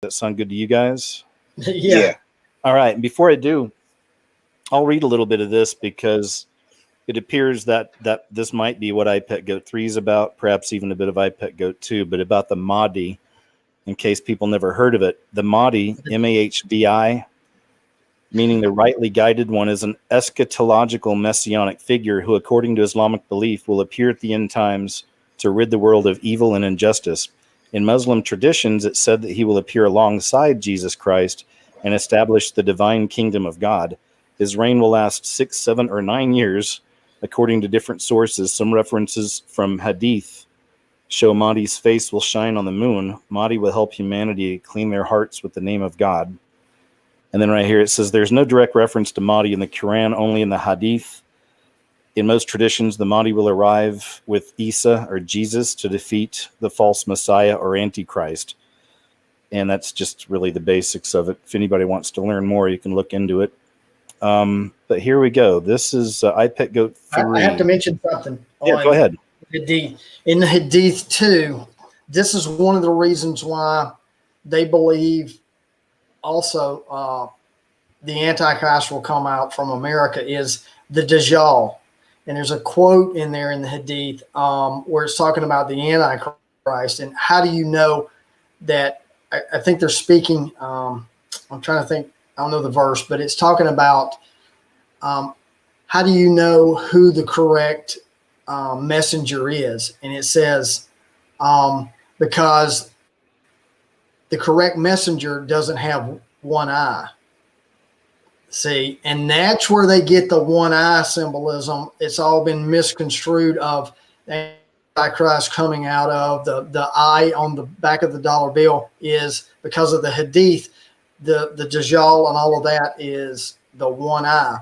that sound good to you guys? Yeah. All right. And before I do, I'll read a little bit of this because it appears that this might be what iPet Goat 3 is about, perhaps even a bit of iPet Goat 2, but about the Mahdi, in case people never heard of it. The Mahdi, M-A-H-D-I, meaning the rightly guided one, is an eschatological messianic figure who, according to Islamic belief, will appear at the end times to rid the world of evil and injustice. In Muslim traditions, it's said that he will appear alongside Jesus Christ and establish the divine kingdom of God. His reign will last 6, 7, or 9 years, according to different sources. Some references from Hadith show Mahdi's face will shine on the moon. Mahdi will help humanity clean their hearts with the name of God. And then right here it says there's no direct reference to Mahdi in the Quran, only in the Hadith. In most traditions, the Mahdi will arrive with Isa or Jesus to defeat the false Messiah or Antichrist. And that's just really the basics of it. If anybody wants to learn more, you can look into it. But here we go. This is iPet Goat 3. I have to mention something. Yeah, go ahead. In the Hadith 2, this is one of the reasons why they believe also the Antichrist will come out from America is the Dajjal. And there's a quote in there in the Hadith where it's talking about the Antichrist. And how do you know that? I think they're speaking, I'm trying to think, I don't know the verse, but it's talking about how do you know who the correct messenger is? And it says, because the correct messenger doesn't have one eye. See, and that's where they get the one eye symbolism. It's all been misconstrued of Antichrist coming out of the eye on the back of the dollar bill is because of the Hadith. The Dajjal and all of that is the one eye.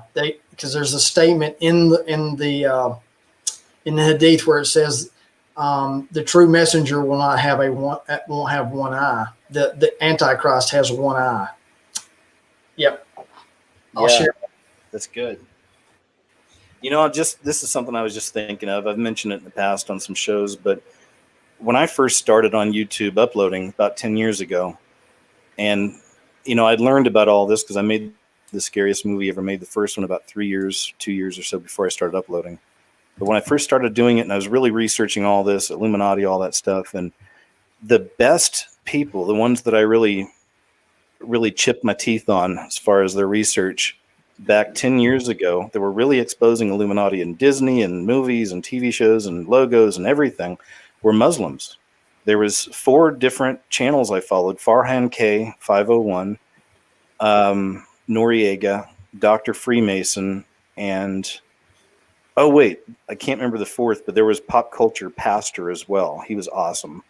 Because there's a statement in the Hadith where it says the true messenger will not have won't have one eye. The Antichrist has one eye. Yep. I'll share. That's good. You know, this is something I was just thinking of. I've mentioned it in the past on some shows, but when I first started on YouTube uploading about 10 years ago, and you know, I'd learned about all this because I made The Scariest Movie Ever, made the first one about 2 years or so before I started uploading. But when I first started doing it and I was really researching all this, Illuminati, all that stuff, and the best people, the ones that I really chipped my teeth on as far as their research back 10 years ago, they were really exposing Illuminati in Disney and movies and TV shows and logos and everything, were Muslims. There was 4 different channels I followed: Farhan K, 501, Noriega, Dr. Freemason, and oh wait, I can't remember the 4th, but there was Pop Culture Pastor as well. He was awesome.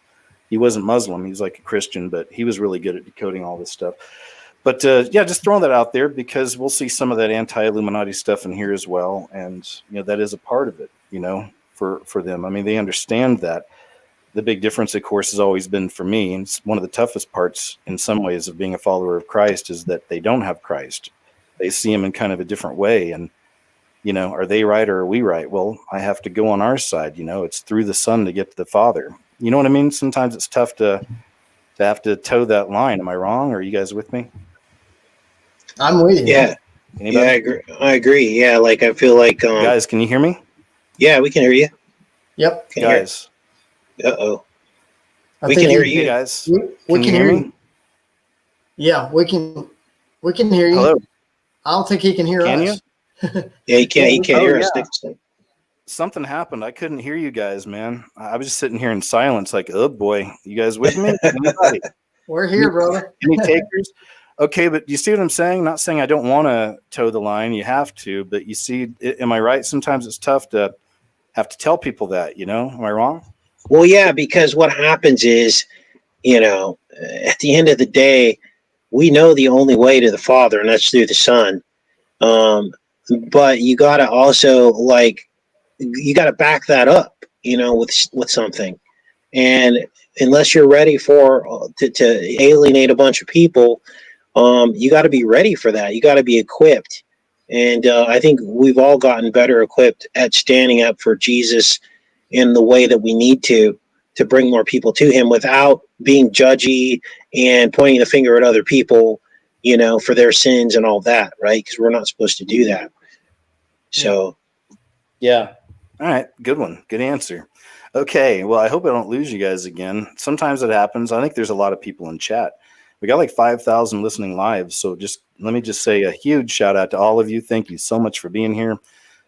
He wasn't Muslim. He was like a Christian, but he was really good at decoding all this stuff. But yeah, just throwing that out there because we'll see some of that anti-Illuminati stuff in here as well. And, you know, that is a part of it, you know, for them. I mean, they understand that. The big difference, of course, has always been for me, and it's one of the toughest parts in some ways of being a follower of Christ, is that they don't have Christ. They see him in kind of a different way. And, you know, are they right or are we right? Well, I have to go on our side. You know, it's through the Son to get to the Father. You know what I mean? Sometimes it's tough to have to toe that line. Am I wrong? Are you guys with me? I'm with you. Yeah. Anybody? Yeah, I agree. Yeah, like I feel like guys, can you hear me? Yeah, we can hear you. Yep. Guys. Uh-oh. We can hear you guys. We can hear you. Yeah, we can hear you. Hello. I don't think he can hear us. Can you? Yeah, he can't hear us, Nicholson. Something happened. I couldn't hear you guys, man. I was just sitting here in silence like, oh boy, you guys with me? We're here, brother. Any takers? Okay, but you see what I'm saying? Not saying I don't want to toe the line. You have to, but you see, am I right? Sometimes it's tough to have to tell people that, you know? Am I wrong? Well, yeah, because what happens is, you know, at the end of the day, we know the only way to the Father, and that's through the Son. But you got to also, like, you got to back that up, you know, with something. And unless you're ready to alienate a bunch of people, you got to be ready for that. You got to be equipped. And I think we've all gotten better equipped at standing up for Jesus in the way that we need to. to bring more people to him without being judgy and pointing the finger at other people, for their sins and all that, right? Because we're not supposed to do that. So, yeah. All right. Good one. Good answer. Okay. Well, I hope I don't lose you guys again. Sometimes it happens. I think there's a lot of people in chat. We got like 5,000 listening live. So let me just say a huge shout out to all of you. Thank you so much for being here.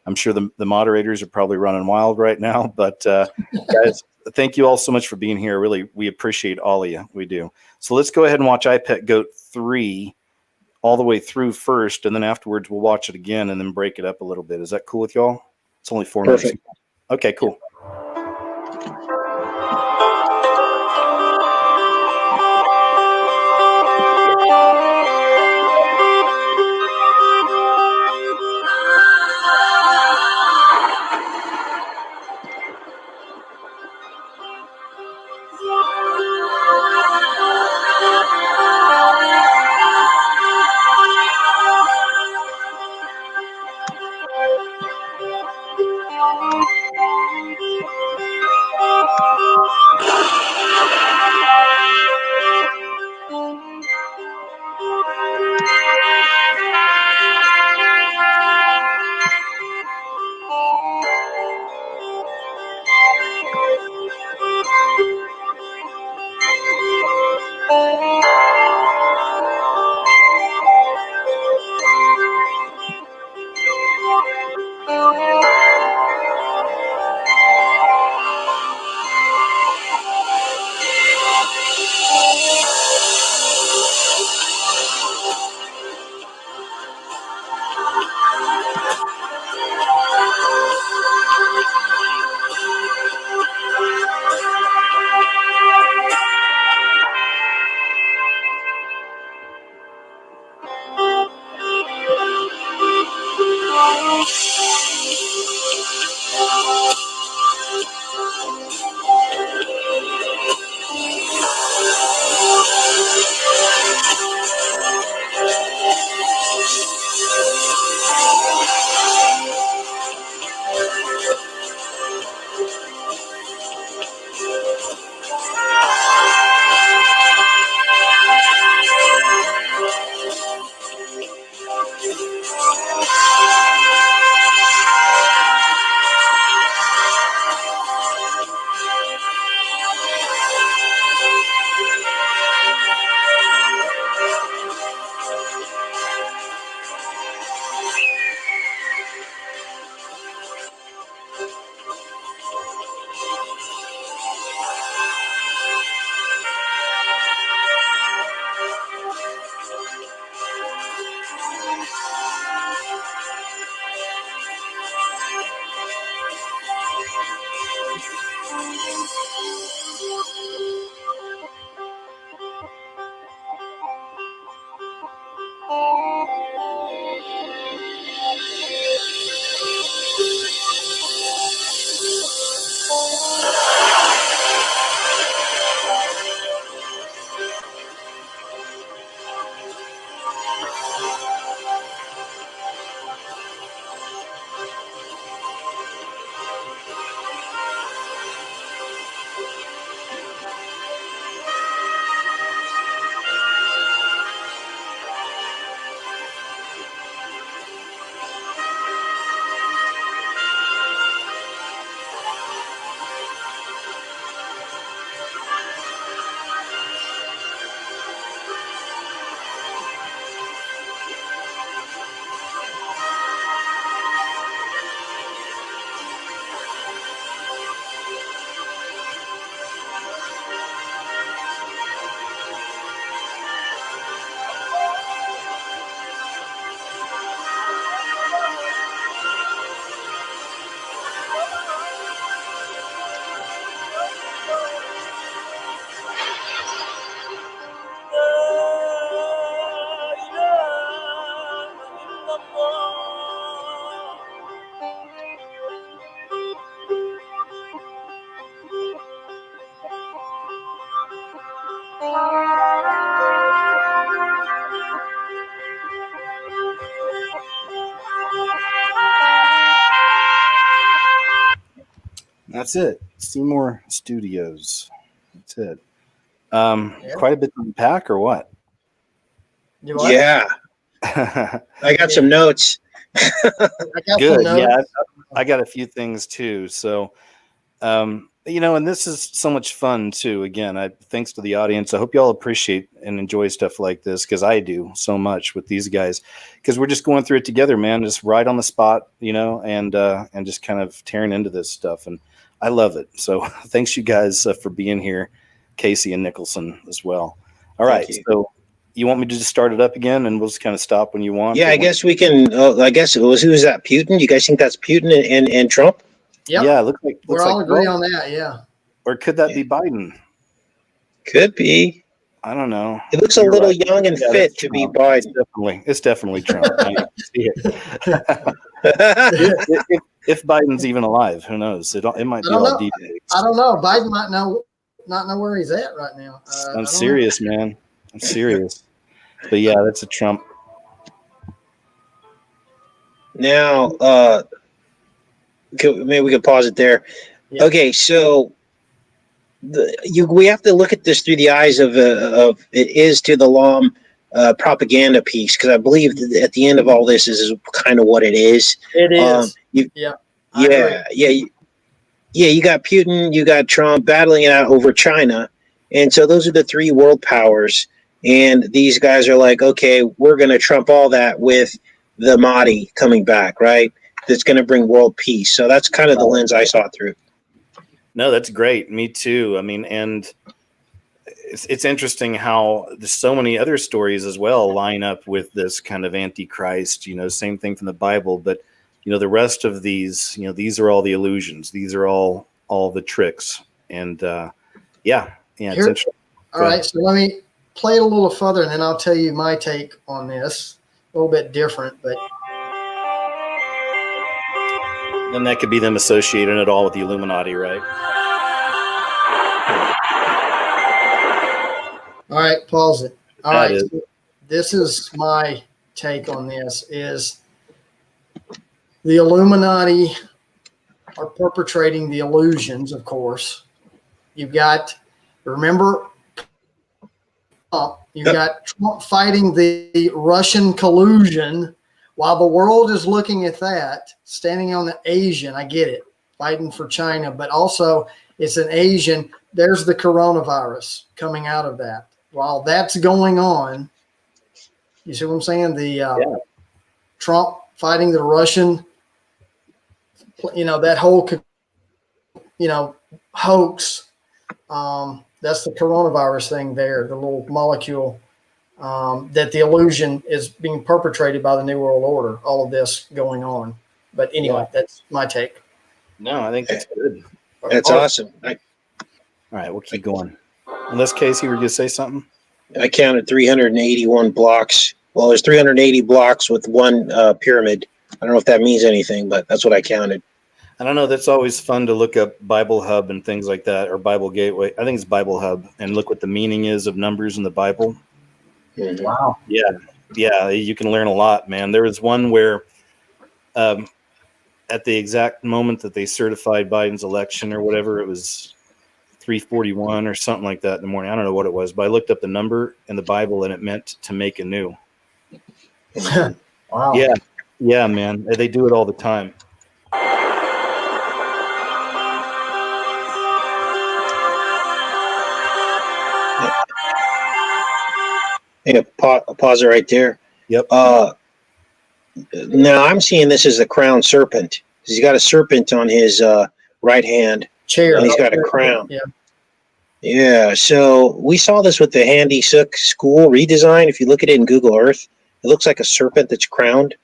I'm sure the moderators are probably running wild right now, but guys, thank you all so much for being here. Really, we appreciate all of you. We do. So let's go ahead and watch iPet Goat 3 all the way through first, and then afterwards we'll watch it again and then break it up a little bit. Is that cool with y'all? It's only 4 minutes. perfect. Okay, cool. That's it. Seymour Studios. That's it. Yeah. Quite a bit to unpack, or what? You what? Yeah, I got some notes. I got Good. some notes. Yeah, I got a few things too. So, and this is so much fun too. Again, thanks to the audience. I hope y'all appreciate and enjoy stuff like this, because I do so much with these guys, because we're just going through it together, man. Just right on the spot, and just kind of tearing into this stuff, and I love it. So, thanks you guys for being here, Casey and Nicholson as well. All right, Thank you. so you want me to just start it up again, and we'll just kind of stop when you want? Yeah, I guess we can. I guess who is that? Putin? You guys think that's Putin and Trump? Yep. Yeah, looks like We're all agree on that. Yeah. Or could that be Biden? Could be. I don't know. It looks a little young and fit to be Biden. It's definitely Trump. I can see it. if Biden's even alive, who knows? It might be all D-Day. I don't know. Biden might not know where he's at right now. I'm serious, man. I'm serious. But yeah, that's a Trump. Now, maybe we could pause it there. Yeah. Okay, so we have to look at this through the eyes of it is to the LOM propaganda piece, because I believe at the end of all this is kind of what it is. It is. You got Putin, you got Trump battling it out over China, and so those are the three world powers. And these guys are like, okay, we're going to trump all that with the Mahdi coming back, right? That's going to bring world peace. So that's kind of the lens I saw through. No, that's great. Me too. I mean, and it's interesting how there's so many other stories as well line up with this kind of Antichrist, same thing from the Bible. But, the rest of these, these are all the illusions. These are all the tricks. And it's interesting. All right. So let me play it a little further, and then I'll tell you my take on this. A little bit different, but then that could be them associating it all with the Illuminati, right? All right, pause it. All right, this is my take on this: is the Illuminati are perpetrating the illusions. Of course, remember. You got Trump fighting the Russian collusion while the world is looking at that, standing on the Asian. I get it, fighting for China, but also it's an Asian. There's the coronavirus coming out of that. While that's going on, you see what I'm saying? Trump fighting the Russian, that whole, hoax. That's the coronavirus thing there, the little molecule, that the illusion is being perpetrated by the New World Order, all of this going on. But anyway, that's my take. No, I think that's good. That's awesome. All right, we'll keep going. Unless, Casey, were you going to say something? I counted 381 blocks. Well, there's 380 blocks with one pyramid. I don't know if that means anything, but that's what I counted. I don't know. That's always fun to look up Bible Hub and things like that, or Bible Gateway. I think it's Bible Hub, and look what the meaning is of numbers in the Bible. Mm-hmm. Wow. Yeah, you can learn a lot, man. There was one where at the exact moment that they certified Biden's election or whatever, it was 3:41 or something like that in the morning. I don't know what it was, but I looked up the number in the Bible, and it meant to make anew. Wow. Yeah, man. They do it all the time. Yeah, pause it right there. Yep. Now I'm seeing this as a crown serpent. He's got a serpent on his right hand chair, and he's got a crown. Yeah. Yeah. So we saw this with the Handy Sook school redesign. If you look at it in Google Earth, it looks like a serpent that's crowned.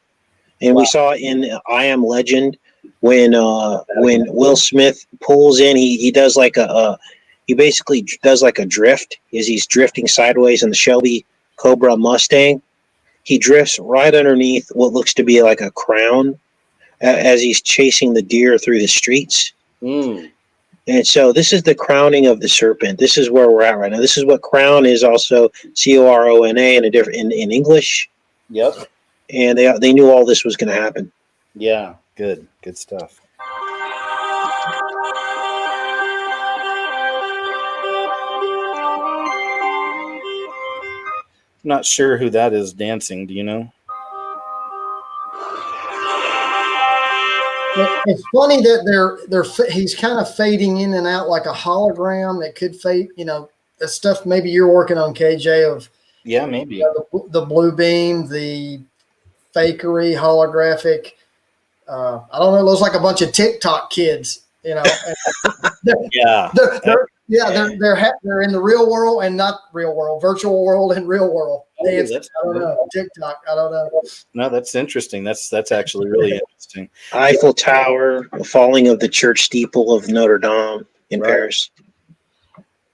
And we saw in I Am Legend when Will Smith pulls in, he does like he basically does like a drift as he's drifting sideways in the Shelby Cobra Mustang. He drifts right underneath what looks to be like a crown as he's chasing the deer through the streets. Mm. And so this is the crowning of the serpent. This is where we're at right now. This is what crown is, also C-O-R-O-N-A in English. Yep. And they knew all this was going to happen. Yeah, good stuff. not sure who that is dancing. Do you know? It's funny that he's kind of fading in and out like a hologram that could fade. The stuff maybe you're working on, KJ, of maybe the blue beam, the fakery holographic. I don't know. It looks like a bunch of TikTok kids. Yeah. They're in the real world and not real world, virtual world and real world. I don't know. TikTok. I don't know. No, that's interesting. That's actually really interesting. Eiffel Tower, the falling of the church steeple of Notre Dame in Paris.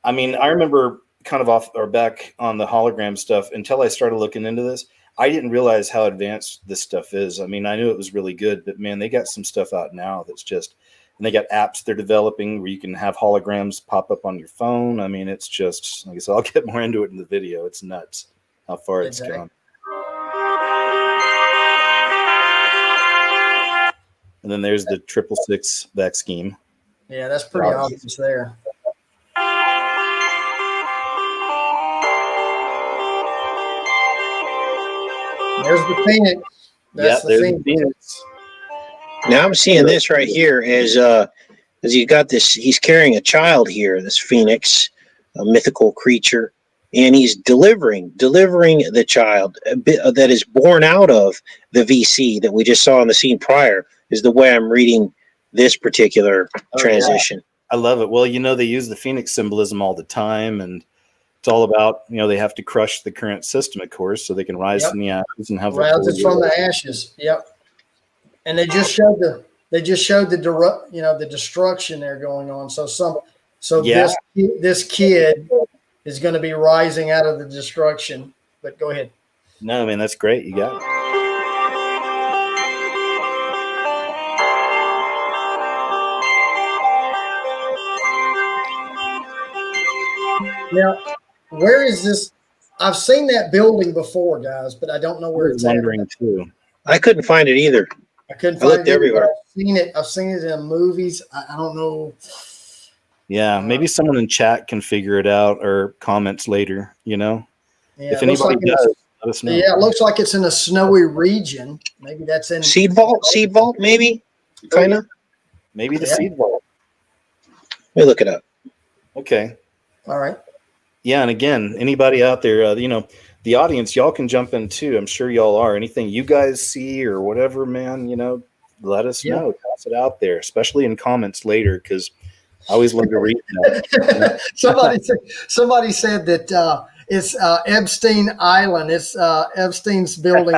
I mean, I remember kind of off or back on the hologram stuff until I started looking into this. I didn't realize how advanced this stuff is. I mean, I knew it was really good, but man, they got some stuff out now that's just. And they got apps they're developing where you can have holograms pop up on your phone. I mean, it's just, like I said, I'll get more into it in the video. It's nuts how far it's gone. And then there's the 666 back scheme. Yeah, that's pretty obvious there. There's the Phoenix. There's the Phoenix. Now I'm seeing this right here as you got this. He's carrying a child here, this Phoenix, a mythical creature, and he's delivering the child that is born out of the VC that we just saw in the scene prior. Is the way I'm reading this particular transition. Yeah. I love it. Well, they use the Phoenix symbolism all the time, and it's all about they have to crush the current system, of course, so they can rise from the ashes and have rises from the ashes. Yep. And they just showed the the destruction there going on. This kid is going to be rising out of the destruction. But go ahead. No, man, that's great. You got it. Now, where is this? I've seen that building before, guys, but I don't know where it's wondering too. I couldn't find it either. I couldn't find it everywhere. I've seen it in movies. I don't know. Yeah, maybe someone in chat can figure it out or comments later. Yeah, if anybody does, let us know. Yeah, it looks like it's in a snowy region. Maybe that's in Seed Vault, maybe, kind of. Maybe the Seed Vault. Let me look it up. Okay. All right. Yeah, and again, anybody out there, the audience, y'all can jump in too. I'm sure y'all are. Anything you guys see or whatever, man, let us know. Toss it out there, especially in comments later, because I always love to read that. Somebody said that it's Epstein Island. It's Epstein's building.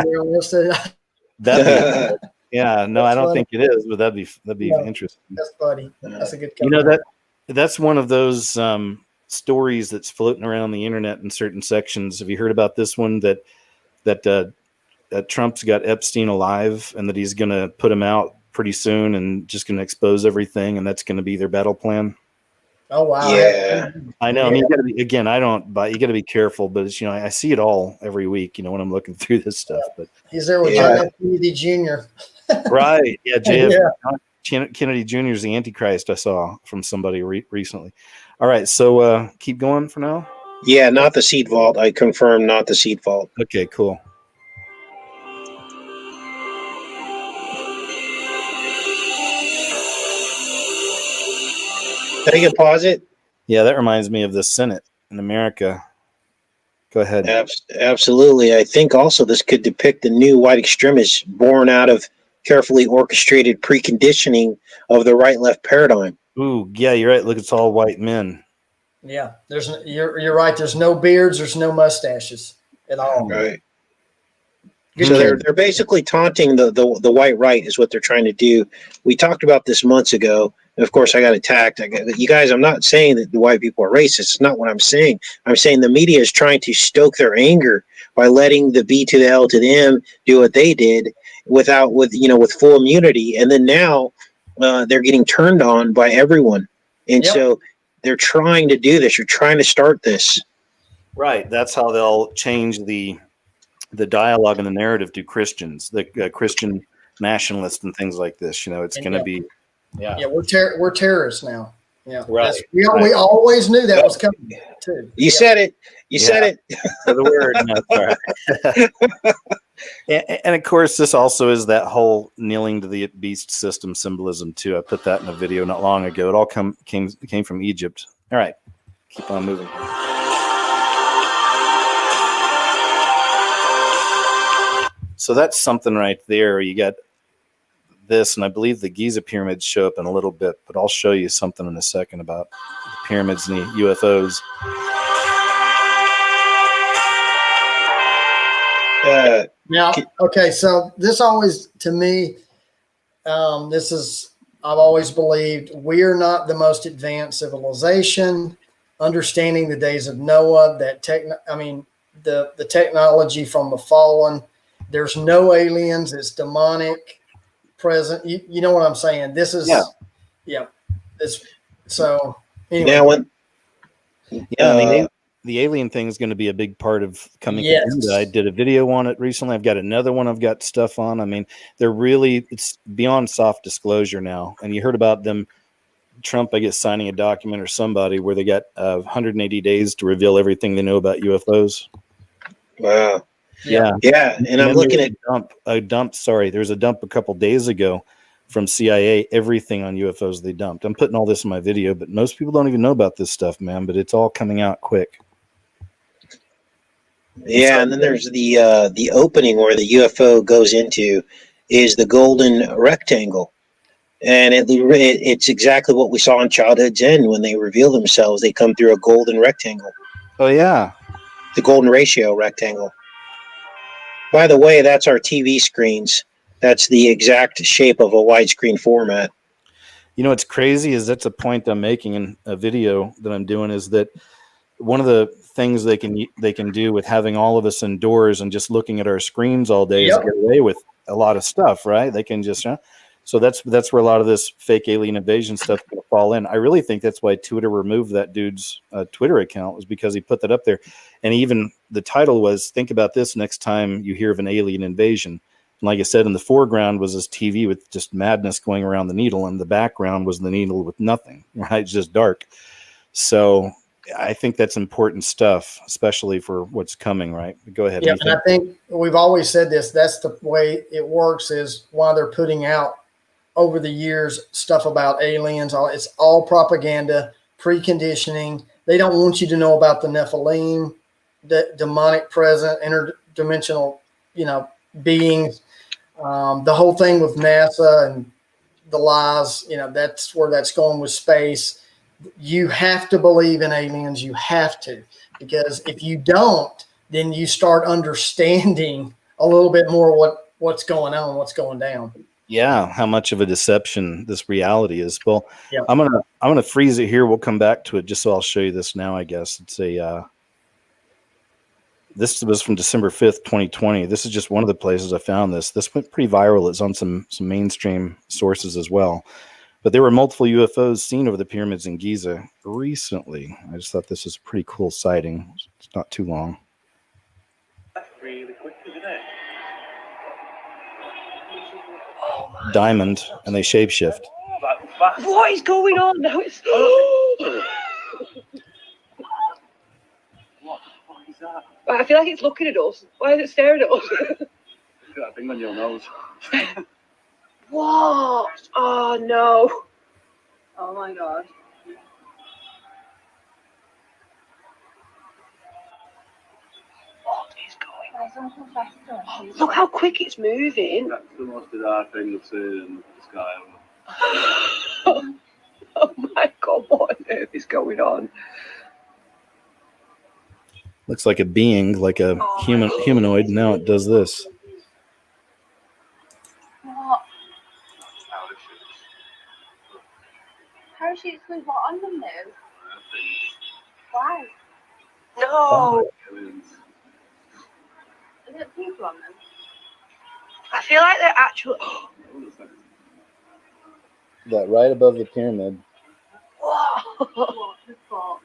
Yeah, no, I don't think it is, but that'd be interesting. That's funny. That's a good comment. That's one of those stories that's floating around the internet in certain sections. Have you heard about this one that Trump's got Epstein alive and that he's going to put him out pretty soon and just going to expose everything, and that's going to be their battle plan? Oh wow! Yeah, I know. I mean, you got to be careful, but it's, I see it all every week. When I'm looking through this stuff. But he's there with John F. Kennedy Jr. Right? Yeah, JF Kennedy Jr. is the Antichrist. I saw from somebody recently. All right, so keep going for now. Yeah, not the Seed Vault. I confirm, not the Seed Vault. Okay, cool. Can you pause it? Yeah, that reminds me of the Senate in America. Go ahead. Absolutely. I think also this could depict the new white extremists born out of carefully orchestrated preconditioning of the right-left paradigm. Ooh, yeah, you're right. Look, it's all white men. Yeah, you're right. There's no beards. There's no mustaches at all. Right. So they're basically taunting the white right is what they're trying to do. We talked about this months ago. And of course, I got attacked. You guys, I'm not saying that the white people are racist. It's not what I'm saying. I'm saying the media is trying to stoke their anger by letting the B to the L to the M do what they did with full immunity. And then now they're getting turned on by everyone. And so they're trying to do this. You're trying to start this. Right. That's how they'll change the dialogue and the narrative to Christians, the Christian nationalists and things like this. It's going to be, we're terrorists now. Yeah, Right. we always knew that was coming too. You said it. You said it. The word. No, sorry. And of course, this also is that whole kneeling to the beast system symbolism too. I put that in a video not long ago. It all came from Egypt. All right, keep on moving. So that's something right there. You got this, and I believe the Giza pyramids show up in a little bit, but I'll show you something in a second about the pyramids and the UFOs. Now, okay, so this always, to me, I've always believed we're not the most advanced civilization. Understanding the days of Noah, the technology from the fallen. There's no aliens. It's demonic present. You know what I'm saying? This is so anyway. Now when the alien thing is going to be a big part of coming. Yes. I did a video on it recently. I've got another one I've got stuff on. I mean, it's beyond soft disclosure now. And you heard about them, Trump, I guess, signing a document or somebody where they got 180 days to reveal everything they know about UFOs. Wow. Yeah. And I'm looking at a dump. Sorry, there's a dump a couple days ago from CIA, everything on UFOs they dumped. I'm putting all this in my video, but most people don't even know about this stuff, man, but it's all coming out quick. Yeah, and then there's the opening where the UFO goes into is the golden rectangle. And it's exactly what we saw in Childhood's End when they reveal themselves. They come through a golden rectangle. Oh, yeah. The golden ratio rectangle. By the way, that's our TV screens. That's the exact shape of a widescreen format. You know what's crazy is that's a point I'm making in a video that I'm doing, is that one of the things they can do with having all of us indoors and just looking at our screens all day is get away with a lot of stuff, right? They can just so that's where a lot of this fake alien invasion stuff will fall in. I really think that's why Twitter removed that dude's Twitter account, was because he put that up there. And even the title was, think about this next time you hear of an alien invasion. And like I said, in the foreground was this TV with just madness going around the needle, and the background was the needle with nothing, right? It's just dark. So I think that's important stuff, especially for what's coming, right? Go ahead. Yeah, and I think we've always said this. That's the way it works, is why they're putting out over the years stuff about aliens. It's all propaganda, preconditioning. They don't want you to know about the Nephilim, the demonic present, interdimensional, beings. The whole thing with NASA and the lies, that's where that's going with space. You have to believe in aliens. You have to, because if you don't, then you start understanding a little bit more what's going on, what's going down. Yeah, how much of a deception this reality is. Well, yeah. I'm gonna freeze it here. We'll come back to it, just so I'll show you this now. I guess it's this was from December 5th, 2020. This is just one of the places I found this. This went pretty viral. It's on some mainstream sources as well. But there were multiple UFOs seen over the pyramids in Giza recently. I just thought this was a pretty cool sighting. It's not too long. That's really quick, isn't it? Diamond, and they shapeshift. What is going on now? It's What the fuck is that? I feel like it's looking at us. Why is it staring at us? Look at that thing on your nose. What? Oh no. Oh my god. What is going on? Look how quick it's moving. That's the most bizarre thing I've seen in the sky ever. Oh my god, what on earth is going on? Looks like a being, like a humanoid. Now it does this. What? Parachutes with what on them though? Why? No. Is it people on them? I feel like they're actual. That right above the pyramid. Whoa. What the fuck?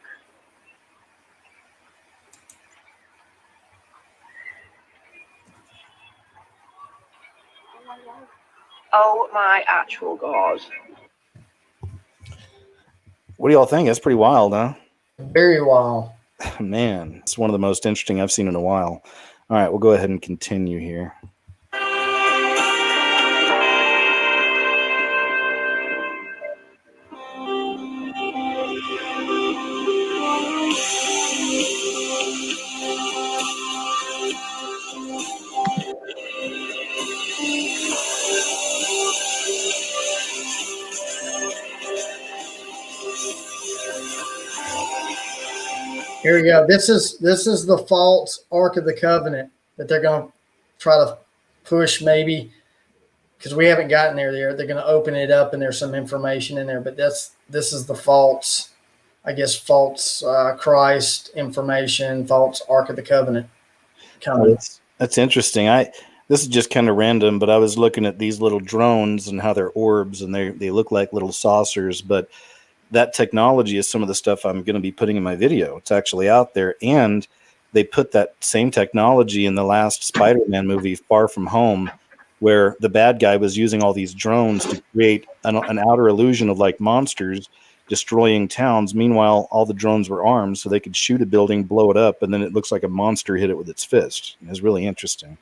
Oh my actual god. What do y'all think? That's pretty wild, huh? Very wild. Man, it's one of the most interesting I've seen in a while. All right, we'll go ahead and continue here. Here we go. This is the false Ark of the Covenant that they're going to try to push, maybe, because we haven't gotten there yet. They're going to open it up, and there's some information in there. But this is the false, I guess, false Christ information, false Ark of the Covenant coming. That's interesting. This is just kind of random, but I was looking at these little drones and how they're orbs, and they look like little saucers, but that technology is some of the stuff I'm going to be putting in my video. It's actually out there. And they put that same technology in the last Spider-Man movie, Far From Home, where the bad guy was using all these drones to create an outer illusion of like monsters destroying towns. Meanwhile, all the drones were armed, so they could shoot a building, blow it up, and then it looks like a monster hit it with its fist. It was really interesting.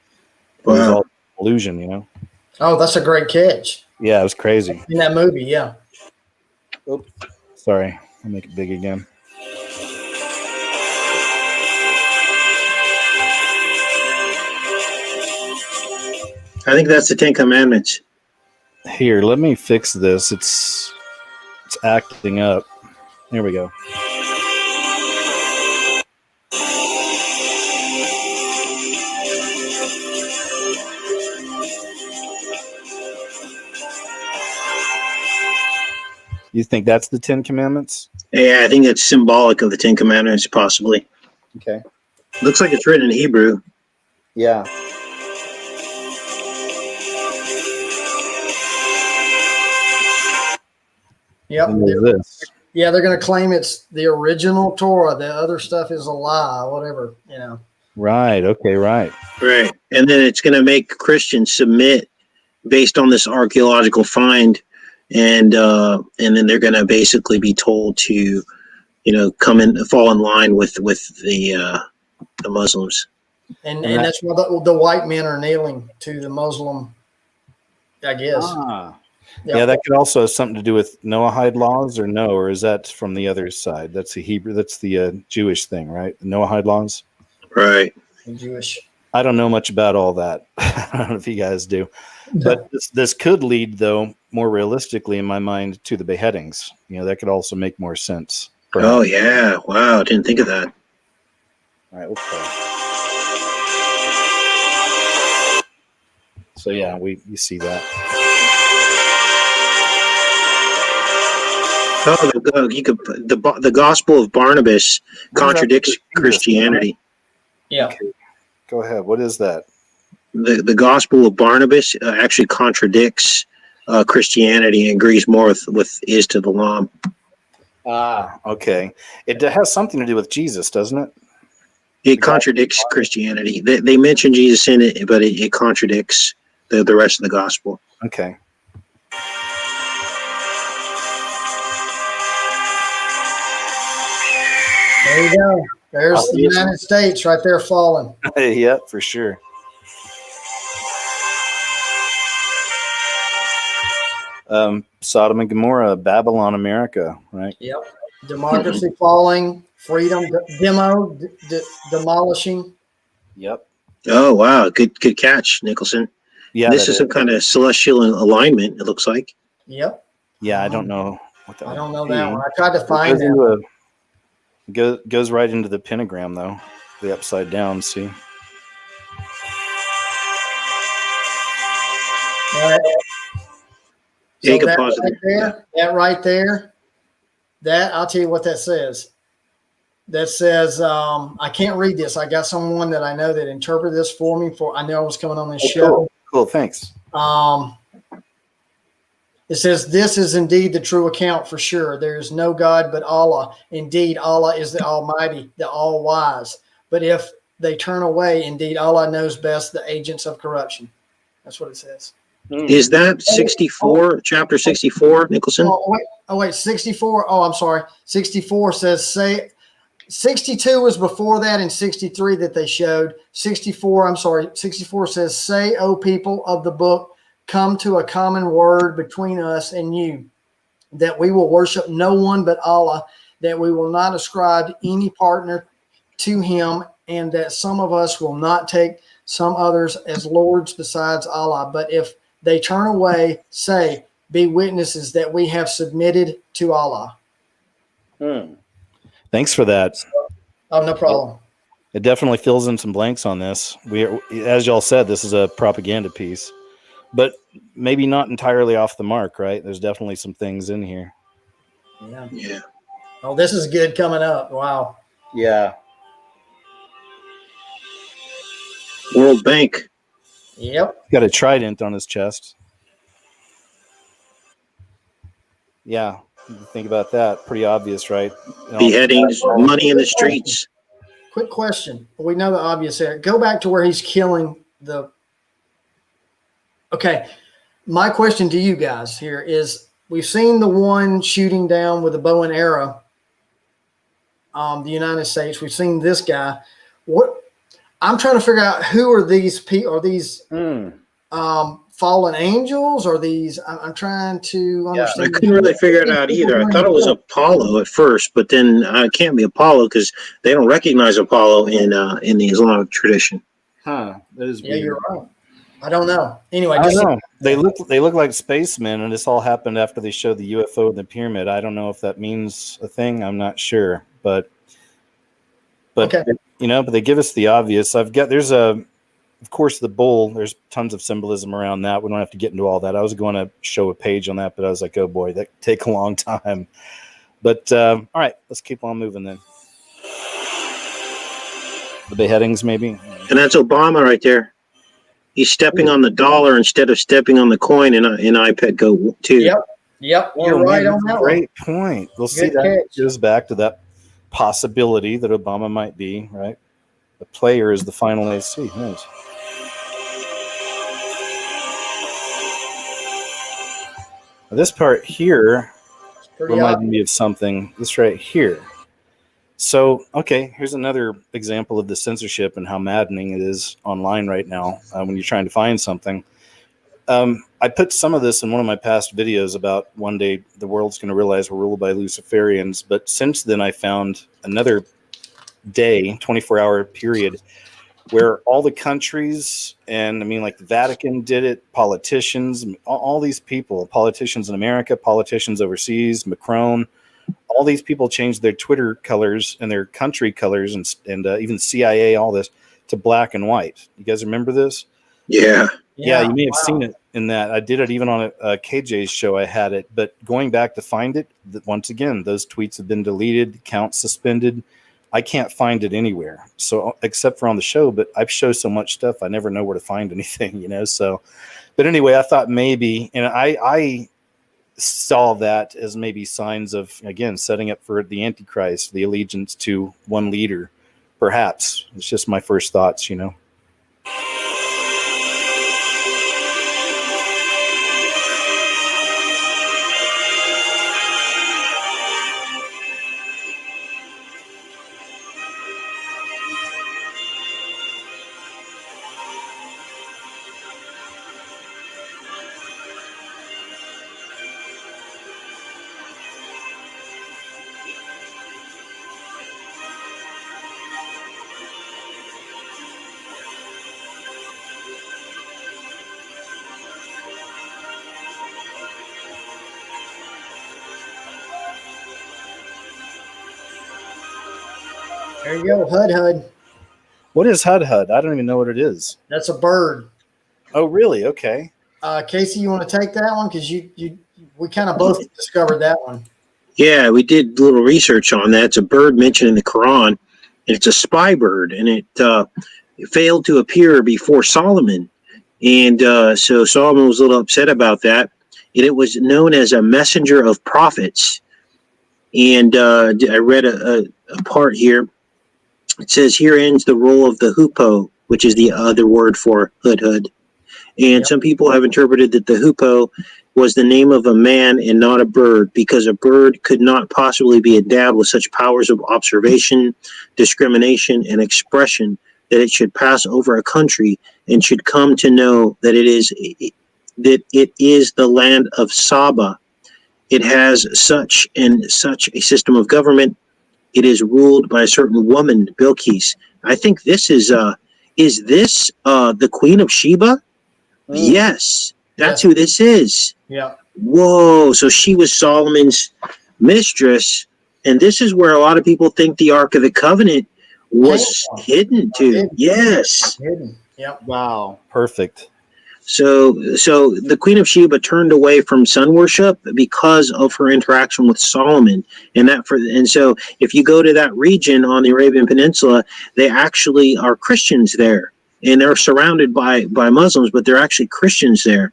Wow. It was all illusion, you know? Oh, that's a great catch. Yeah, it was crazy. In that movie, yeah. Oops. Sorry, I'll make it big again. I think that's the 10 Commandments. Here, let me fix this. It's acting up. Here we go. You think that's the 10 Commandments? Yeah, I think it's symbolic of the 10 Commandments, possibly. Okay. Looks like it's written in Hebrew. Yeah. Yep. Yeah, they're going to claim it's the original Torah. The other stuff is a lie, whatever, you know. Right. Okay. Right. Right. And then it's going to make Christians submit based on this archaeological find. And then they're going to basically be told to, you know, fall in line with the Muslims. And that's why the white men are kneeling to the Muslim, I guess. Yep. Yeah, that could also have something to do with Noahide laws, or is that from the other side? That's the Hebrew. That's the Jewish thing, right? The Noahide laws. Right. Jewish. I don't know much about all that. I don't know if you guys do, but this could lead, though, more realistically in my mind, to the beheadings. You know, that could also make more sense. Perhaps. Oh yeah! Wow, didn't think of that. All right, okay. So yeah, you see that. Oh, the Gospel of Barnabas contradicts Christianity. Yeah. Okay. Go ahead. What is that? The Gospel of Barnabas actually contradicts Christianity and agrees more with Is to the Lamb. Okay. It has something to do with Jesus, doesn't it? It contradicts Christianity. They mention Jesus in it, but it contradicts the rest of the Gospel. Okay. There you go. There's the United States right there falling. Yeah, for sure. Sodom and Gomorrah, Babylon, America, right? Yep. Democracy falling, freedom demolishing. Yep. Oh wow, good catch, Nicholson. Yeah, this is some kind of celestial alignment. It looks like. Yep. Yeah, I don't know what that. I don't know that one. I tried to find that. Goes right into the pentagram, though, the upside down. See. All right. So that right there, I'll tell you what that says. That says, I can't read this. I got someone that I know that interpreted this for me. I knew I was coming on this show. Cool. Thanks. It says, this is indeed the true account for sure. There is no God but Allah. Indeed, Allah is the Almighty, the All-Wise. But if they turn away, indeed, Allah knows best the agents of corruption. That's what it says. Is that 64, chapter 64, Nicholson? Oh, wait, 64. Oh, I'm sorry. 64 says, say, 62 was before that and 63 that they showed. 64, I'm sorry. 64 says, say, O people of the book, come to a common word between us and you, that we will worship no one but Allah, that we will not ascribe any partner to him, and that some of us will not take some others as lords besides Allah. But if they turn away, say, be witnesses that we have submitted to Allah. Thanks for that. Oh, no problem. It definitely fills in some blanks on this. As y'all said, this is a propaganda piece, but maybe not entirely off the mark, right? There's definitely some things in here. Yeah. Oh, this is good coming up. Wow. Yeah. World Bank. Yep. Got a trident on his chest. Yeah. Think about that. Pretty obvious, right? Beheadings, money in the streets. Quick question. We know the obvious there. Go back to where he's killing the. Okay. My question to you guys here is, we've seen the one shooting down with a bow and arrow, the United States. We've seen this guy. What I'm trying to figure out, who are these people? Are these fallen angels? Are these? I'm trying to understand. I couldn't really figure it out either. I thought it was Apollo at first, but then it can't be Apollo because they don't recognize Apollo in the Islamic tradition. Huh. That is Yeah, you're right. I don't know. Anyway, I don't know. They look like spacemen, and this all happened after they showed the UFO in the pyramid. I don't know if that means a thing. I'm not sure, but okay. But they give us the obvious. Of course, the bull. There's tons of symbolism around that. We don't have to get into all that. I was going to show a page on that, but I was like, oh boy, that could take a long time. But all right, let's keep on moving then. The beheadings, maybe. And that's Obama right there. He's stepping on the dollar instead of stepping on the coin in iPad Go 2. Yep. You're right on that. Great point. We'll see that goes back to that possibility that Obama might be, right? The player is the final AC. Nice. This part here reminded me of something. This right here. So, okay, here's another example of the censorship and how maddening it is online right now when you're trying to find something. I put some of this in one of my past videos about one day the world's going to realize we're ruled by Luciferians. But since then, I found another day, 24-hour period, where all the countries, and I mean, like the Vatican did it, politicians, all these people, politicians in America, politicians overseas, Macron, all these people changed their Twitter colors and their country colors, and even CIA, all this, to black and white. You guys remember this? Yeah. Yeah, you may have seen it in that. I did it even on a KJ's show. I had it, but going back to find it, once again, those tweets have been deleted, accounts suspended. I can't find it anywhere. So except for on the show, but I show so much stuff, I never know where to find anything, So, but anyway, I thought maybe, and I saw that as maybe signs of, again, setting up for the Antichrist, the allegiance to one leader, perhaps. It's just my first thoughts, There you go, Hud. What is Hud? I don't even know what it is. That's a bird. Oh, really? Okay. Casey, you want to take that one? Because we kind of both discovered that one. Yeah, we did a little research on that. It's a bird mentioned in the Quran, and it's a spy bird, and it failed to appear before Solomon. And so Solomon was a little upset about that. And it was known as a messenger of prophets. And I read a part here. It says, here ends the role of the hoopoe, which is the other word for hudhud. And some people have interpreted that the hoopoe was the name of a man and not a bird, because a bird could not possibly be endowed with such powers of observation, discrimination, and expression that it should pass over a country and should come to know that it is the land of Saba. It has such and such a system of government. It is ruled by a certain woman, Bilqis. I think this is this the Queen of Sheba? Yes, that's who this is. Yeah. Whoa, so she was Solomon's mistress, and this is where a lot of people think the Ark of the Covenant was hidden to. Yes. Hidden. Yep. Wow. Perfect. So the Queen of Sheba turned away from sun worship because of her interaction with Solomon, and so if you go to that region on the Arabian Peninsula, they actually are Christians there, and they're surrounded by Muslims, but they're actually Christians there.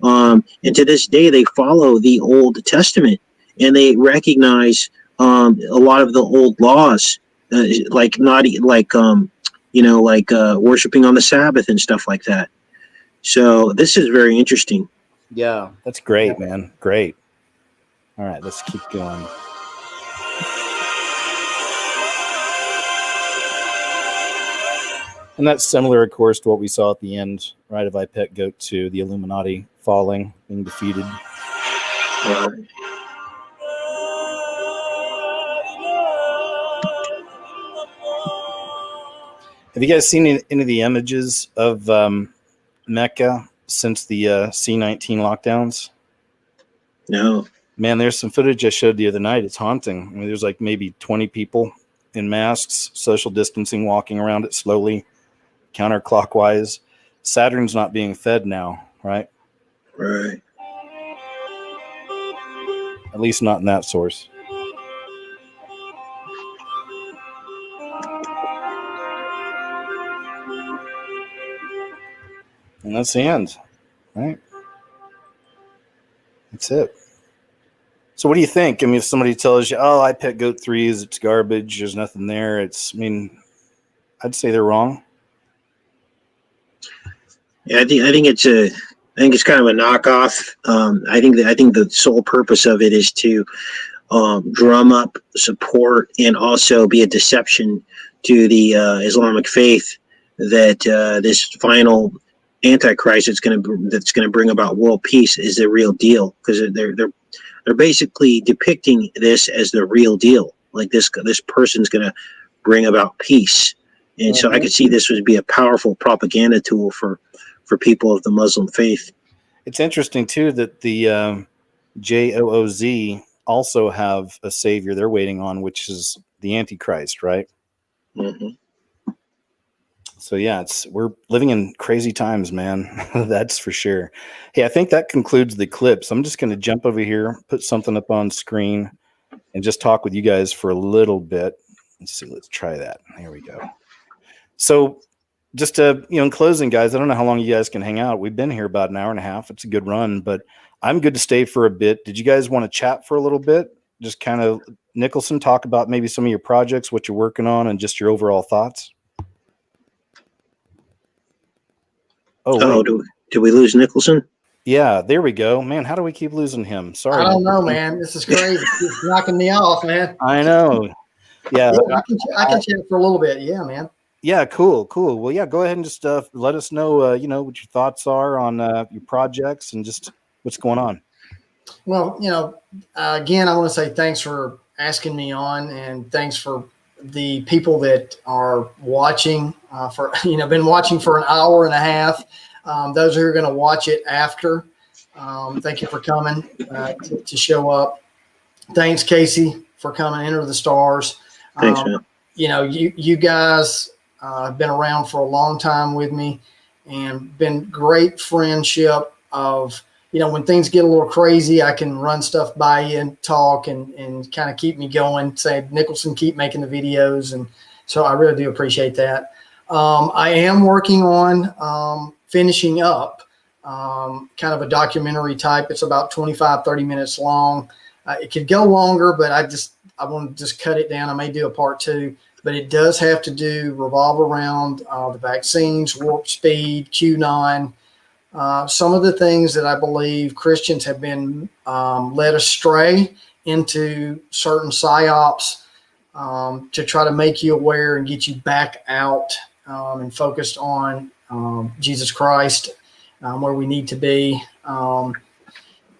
And to this day, they follow the Old Testament, and they recognize a lot of the old laws, like worshiping on the Sabbath and stuff like that. So this is very interesting. Yeah, that's great, man. Great. All right, let's keep going. And that's similar, of course, to what we saw at the end, right, of I Pet Goat 2, the Illuminati falling, being defeated. Have you guys seen any of the images of Mecca since the C-19 lockdowns? No. Man, there's some footage I showed the other night. It's haunting. I mean, there's like maybe 20 people in masks, social distancing, walking around it slowly, counterclockwise. Saturn's not being fed now, right? Right. At least not in that source. And that's the end, right? That's it. So what do you think? I mean, if somebody tells you, oh, I Pet Goat 3 it's garbage, there's nothing there. I'd say they're wrong. Yeah, I think it's kind of a knockoff. I think the sole purpose of it is to drum up support and also be a deception to the Islamic faith that this final Antichrist that's going to bring about world peace is the real deal, because they're basically depicting this as the real deal. Like this person's going to bring about peace, and so I could see this would be a powerful propaganda tool for people of the Muslim faith. It's interesting too that the JOOZ also have a savior they're waiting on, which is the Antichrist, right? Mm-hmm. So yeah, we're living in crazy times, man. That's for sure. Hey, I think that concludes the clips. I'm just going to jump over here, put something up on screen, and just talk with you guys for a little bit. Let's see. Let's try that. There we go. So just in closing, guys, I don't know how long you guys can hang out. We've been here about an hour and a half. It's a good run, but I'm good to stay for a bit. Did you guys want to chat for a little bit? Just kind of, Nicholson, talk about maybe some of your projects, what you're working on, and just your overall thoughts. Oh, did we lose Nicholson? Yeah, there we go. Man, how do we keep losing him? Sorry. I don't know, man. This is crazy. It's knocking me off, man. I know. Yeah. I can chat for a little bit. Yeah, man. Yeah, cool. Well, yeah, go ahead and just let us know, what your thoughts are on your projects and just what's going on. Well, again, I want to say thanks for asking me on, and thanks for the people that are watching been watching for an hour and a half. Those who are going to watch it after, thank you for coming to show up. Thanks, Casey, for coming. Enter the Stars. Thanks, man. You guys have been around for a long time with me, and been great friendship of, when things get a little crazy, I can run stuff by you and talk and kind of keep me going, say, Nicholson, keep making the videos. And so I really do appreciate that. I am working on finishing up kind of a documentary type. It's about 25, 30 minutes long. It could go longer, but I want to just cut it down. I may do a part 2, but it does have to revolve around the vaccines, warp speed, QAnon, some of the things that I believe Christians have been led astray into certain psyops to try to make you aware and get you back out and focused on Jesus Christ, where we need to be.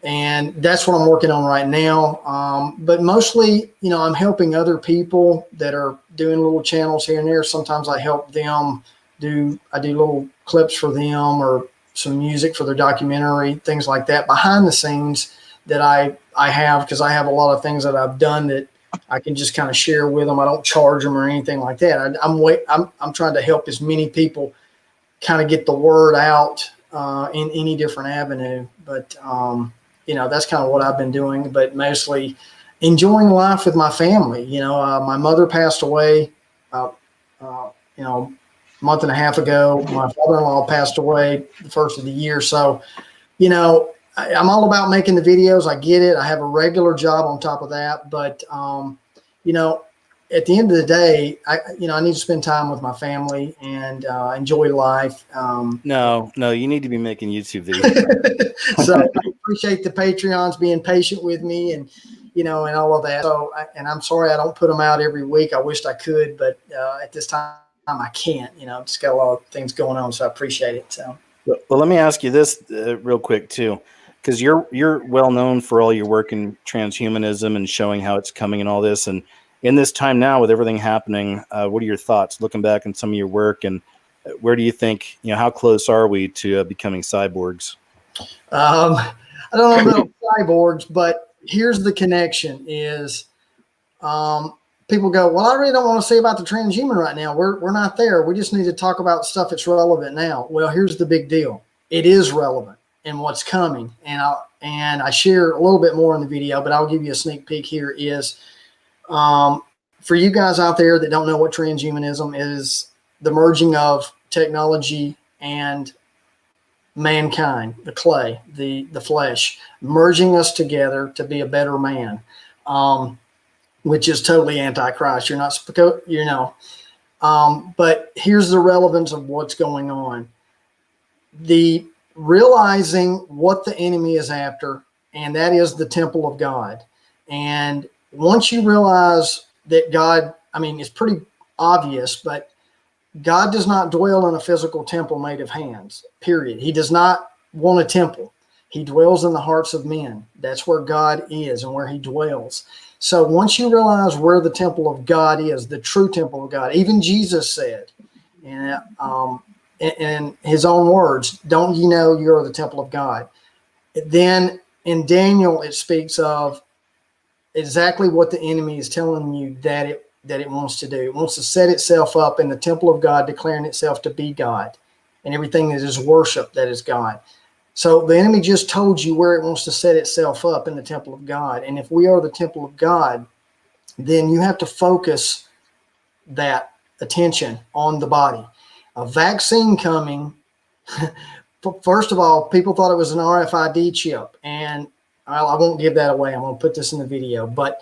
And that's what I'm working on right now. But mostly, I'm helping other people that are doing little channels here and there. Sometimes I help them I do little clips for them or some music for their documentary, things like that, behind the scenes that I have, because I have a lot of things that I've done that I can just kind of share with them. I don't charge them or anything like that. I'm trying to help as many people kind of get the word out in any different avenue. But, that's kind of what I've been doing, but mostly enjoying life with my family. My mother passed away, a month and a half ago. My father-in-law passed away the first of the year. So, I'm all about making the videos. I get it. I have a regular job on top of that. But, at the end of the day, I need to spend time with my family and enjoy life. No, you need to be making YouTube videos. So I appreciate the Patreons being patient with me and all of that. So, and I'm sorry I don't put them out every week. I wished I could, but at this time I can't. Just got a lot of things going on. So I appreciate it. So. Well, let me ask you this real quick too, because you're well known for all your work in transhumanism and showing how it's coming and all this. And in this time now, with everything happening, what are your thoughts looking back on some of your work, and where do you think, how close are we to becoming cyborgs? I don't know about cyborgs, but here's the connection is people go, well, I really don't want to say about the transhuman right now. We're not there. We just need to talk about stuff that's relevant now. Well, here's the big deal. It is relevant in what's coming. And I share a little bit more in the video, but I'll give you a sneak peek here is, for you guys out there that don't know what transhumanism is, the merging of technology and mankind, the clay, the flesh, merging us together to be a better man, which is totally antichrist. You're not supposed, but here's the relevance of what's going on. The realizing what the enemy is after, and that is the temple of God. And once you realize that God, it's pretty obvious, but God does not dwell in a physical temple made of hands, period. He does not want a temple. He dwells in the hearts of men. That's where God is and where he dwells. So once you realize where the temple of God is, the true temple of God, even Jesus said, in his own words, don't you know you're the temple of God? Then in Daniel, it speaks of exactly what the enemy is telling you that it wants to do. It wants to set itself up in the temple of God, declaring itself to be God, and everything that is worship that is God. So the enemy just told you where it wants to set itself up in the temple of God. And if we are the temple of God, then you have to focus that attention on the body. A vaccine coming, first of all, people thought it was an RFID chip, and I won't give that away. I'm going to put this in the video, but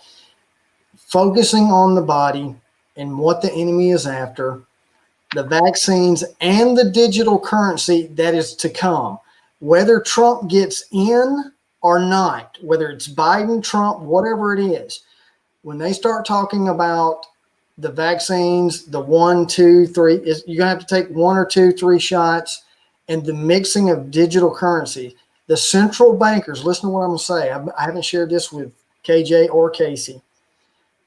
focusing on the body and what the enemy is after, the vaccines and the digital currency that is to come, whether Trump gets in or not, whether it's Biden, Trump, whatever it is, when they start talking about the vaccines, the 1, 2, 3, you're going to have to take 1 or 2, 3 shots, and the mixing of digital currency. The central bankers, listen to what I'm going to say. I haven't shared this with KJ or Casey.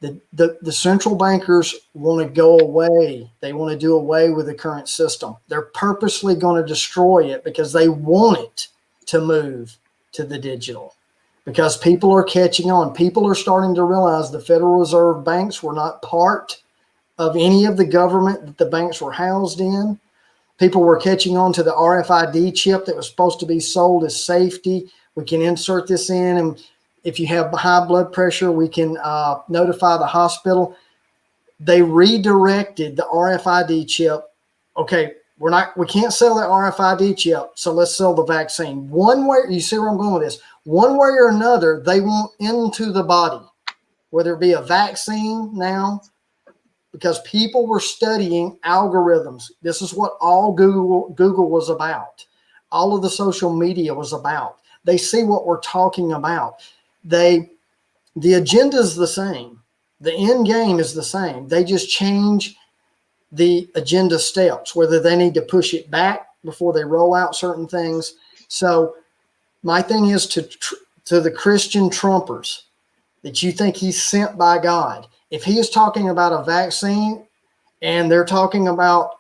The central bankers want to go away. They want to do away with the current system. They're purposely going to destroy it because they want it to move to the digital, because people are catching on. People are starting to realize the Federal Reserve banks were not part of any of the government that the banks were housed in. People were catching on to the RFID chip that was supposed to be sold as safety. We can insert this in, and if you have high blood pressure, we can notify the hospital. They redirected the RFID chip. Okay, we can't sell that RFID chip, so let's sell the vaccine. One way, you see where I'm going with this? One way or another, they want into the body, whether it be a vaccine now, because people were studying algorithms. This is what all Google was about. all of the social media was about. They see what we're talking about. The agenda is the same. The end game is the same. They just change the agenda steps, whether they need to push it back before they roll out certain things. So my thing is to the Christian Trumpers that you think he's sent by God. If he is talking about a vaccine and they're talking about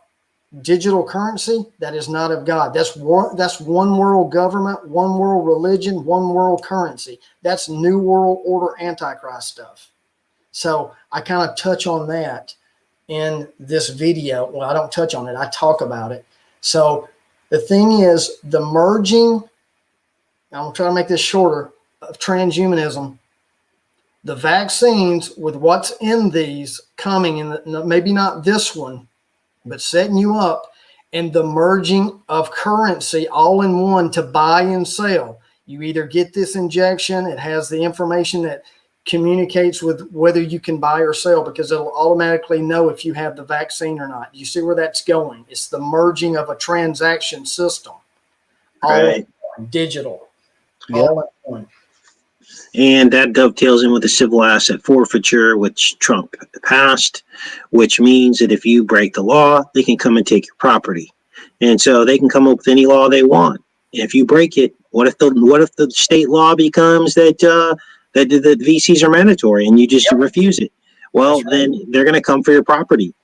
digital currency, that is not of God. That's one world government, one world religion, one world currency. That's New World Order Antichrist stuff. So I kind of touch on that in this video. Well, I don't touch on it. I talk about it. So the thing is, the merging, I'm going to try to make this shorter, of transhumanism, the vaccines with what's in these coming, in maybe not this one, but setting you up, and the merging of currency all in one to buy and sell. You either get this injection, it has the information that communicates with whether you can buy or sell, because it'll automatically know if you have the vaccine or not. You see where that's going? It's the merging of a transaction system, all digital, all in one. And that dovetails in with the civil asset forfeiture, which Trump passed, which means that if you break the law, they can come and take your property. And so they can come up with any law they want. If you break it, what if the state law becomes that the VCs are mandatory and you just refuse it? Well, then they're going to come for your property.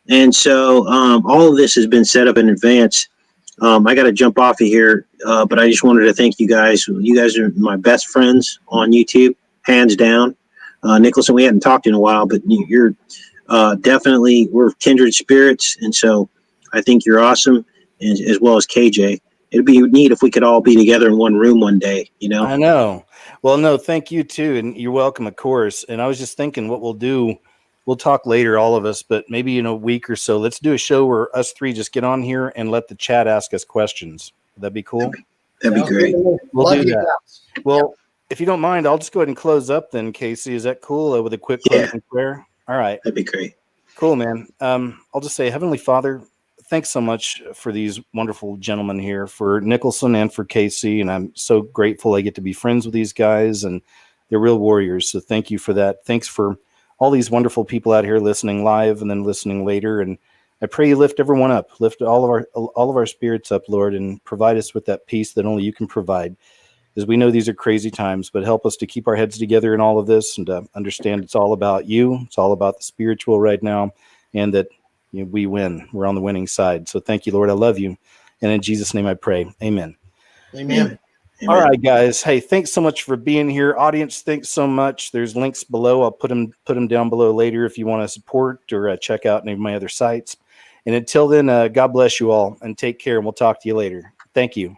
And so all of this has been set up in advance. I got to jump off of here, but I just wanted to thank you guys. You guys are my best friends on YouTube, hands down. Nicholson, we hadn't talked in a while, but you're definitely, we're kindred spirits. And so I think you're awesome, and, as well as KJ. It'd be neat if we could all be together in one room one day, you know? I know. Well, no, thank you too. And you're welcome, of course. And I was just thinking what we'll do, we'll talk later, all of us, but maybe in a week or so, let's do a show where us three just get on here and let the chat ask us questions. Would that be cool? That'd be great. We'll do that. Well, if you don't mind, I'll just go ahead and close up then, Casey. Is that cool? With a quick closing prayer? All right. That'd be great. Cool, man. I'll just say, Heavenly Father, thanks so much for these wonderful gentlemen here, for Nicholson and for Casey. And I'm so grateful I get to be friends with these guys, and they're real warriors. So thank you for that. Thanks for all these wonderful people out here listening live and then listening later. And I pray you lift everyone up, lift all of our spirits up, Lord, and provide us with that peace that only you can provide. As we know these are crazy times, but help us to keep our heads together in all of this and understand it's all about you. It's all about the spiritual right now, and that we win. We're on the winning side. So thank you, Lord. I love you. And in Jesus' name I pray. Amen. Amen. All right, guys. Hey, thanks so much for being here. Audience, thanks so much. There's links below. I'll put them down below later if you want to support or check out any of my other sites. And until then, God bless you all and take care. And we'll talk to you later. Thank you.